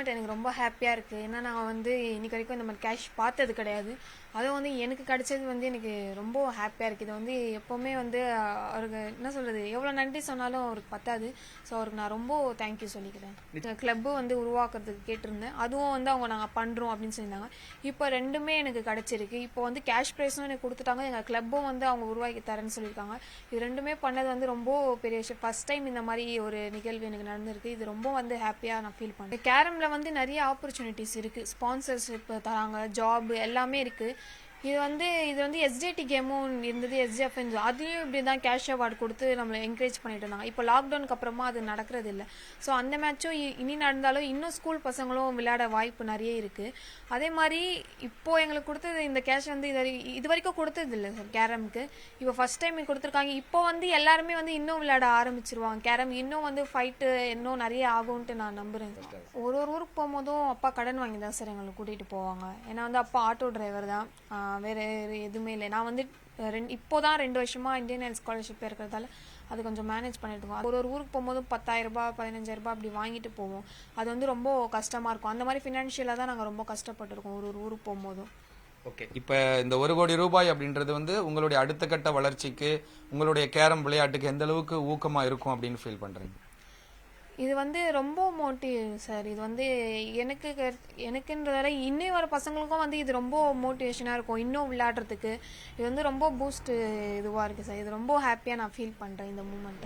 Moment எனக்கு ரொம்ப ஹாப்பியாக இருக்குது. ஏன்னா நான் வந்து இன்னைக்கு வரைக்கும் இந்த மாதிரி கேஷ் பார்த்தது கிடையாது. அதுவும் வந்து எனக்கு கிடைச்சது வந்து எனக்கு ரொம்ப ஹாப்பியாக இருக்குது. இது வந்து எப்போவுமே வந்து அவருக்கு என்ன சொல்கிறது, எவ்வளோ நன்றி சொன்னாலும் அவருக்கு பத்தாது. ஸோ அவருக்கு நான் ரொம்ப தேங்க்யூ சொல்லிக்கிறேன். கிளப்பு வந்து உருவாக்குறதுக்கு கேட்டிருந்தேன். அதுவும் வந்து அவங்க நாங்கள் பண்ணுறோம் அப்படின்னு சொல்லியிருந்தாங்க. இப்போ ரெண்டுமே எனக்கு கிடச்சிருக்கு. இப்போ வந்து கேஷ் ப்ரைஸும் எனக்கு கொடுத்துட்டாங்க, எங்கள் கிளப்பும் வந்து அவங்க உருவாக்கி தரேன்னு சொல்லியிருக்காங்க. இது ரெண்டுமே பண்ணது வந்து ரொம்ப பெரிய விஷயம். ஃபர்ஸ்ட் டைம் இந்த மாதிரி ஒரு நிகழ்வு எனக்கு நடந்திருக்கு. இது ரொம்ப வந்து ஹாப்பியாக நான் ஃபீல் பண்ணுறேன். கேரமில் வந்து நிறைய ஆப்பர்ச்சுனிட்டிஸ் இருக்குது. ஸ்பான்சர்ஷிப் தராங்க, ஜாப் எல்லாமே இருக்குது. இது வந்து எஸ்டிடி கேமும் இருந்தது, எஸ்டிஎஃப் அதுலேயும் இப்படி தான் கேஷ் அவார்டு கொடுத்து நம்மளை என்கரேஜ் பண்ணிட்டு இருந்தாங்க. இப்போ லாக்டவுனுக்கு அப்புறமா அது நடக்கிறது இல்லை. ஸோ அந்த மேட்சும் இனி நடந்தாலும் இன்னும் ஸ்கூல் பசங்களும் விளையாட வாய்ப்பு நிறைய இருக்குது. அதே மாதிரி இப்போது எங்களுக்கு கொடுத்தது இந்த கேஷ் வந்து இது வரைக்கும் கொடுத்தது இல்லை சார் கேரமுக்கு. இப்போ ஃபர்ஸ்ட் டைம் கொடுத்துருக்காங்க. இப்போ வந்து எல்லாருமே வந்து இன்னும் விளையாட ஆரம்பிச்சிருவாங்க கேரம். இன்னும் வந்து ஃபைட்டு இன்னும் நிறைய ஆகும்ன்ட்டு நான் நம்புகிறேன். ஒரு ஊருக்கு போகும்போதும் அப்பா கடன் வாங்கி தான் சார் எங்களை கூட்டிகிட்டு போவாங்க. ஏன்னா வந்து அப்பா ஆட்டோ டிரைவர் தான், வேறு எதுவுமே இல்லை. நான் வந்து இப்போதான் 2 வருஷமாக இந்தியன் ஸ்காலர்ஷிப் இருக்கிறதால அது கொஞ்சம் மேனேஜ் பண்ணிட்டு இருக்கோம். ஒரு ஊருக்கு போகும்போதும் 10,000 ரூபாய் 15,000 அப்படி வாங்கிட்டு போவோம். அது வந்து ரொம்ப கஷ்டமாக இருக்கும். அந்த மாதிரி ஃபினான்ஷியலாக தான் நாங்கள் ரொம்ப கஷ்டப்பட்டுருக்கோம் ஒரு ஊருக்கு போகும்போதும். ஓகே, இப்போ இந்த 1 கோடி ரூபாய் அப்படின்றது வந்து உங்களுடைய அடுத்த கட்ட வளர்ச்சிக்கு, உங்களுடைய கேரம் விளையாட்டுக்கு எந்த அளவுக்கு ஊக்கமாக இருக்கும் அப்படின்னு ஃபீல் பண்ணுறீங்க? இது வந்து ரொம்ப மோட்டிவ் சார். இது வந்து எனக்குன்றத இன்னும் வர பசங்களுக்கும் வந்து இது ரொம்ப மோட்டிவேஷனாக இருக்கும் இன்னும் விளையாடுறதுக்கு. இது வந்து ரொம்ப பூஸ்ட் இதுவாக இருக்குது சார். இது ரொம்ப ஹாப்பியாக நான் ஃபீல் பண்ணுறேன் இந்த மூமெண்ட்டை.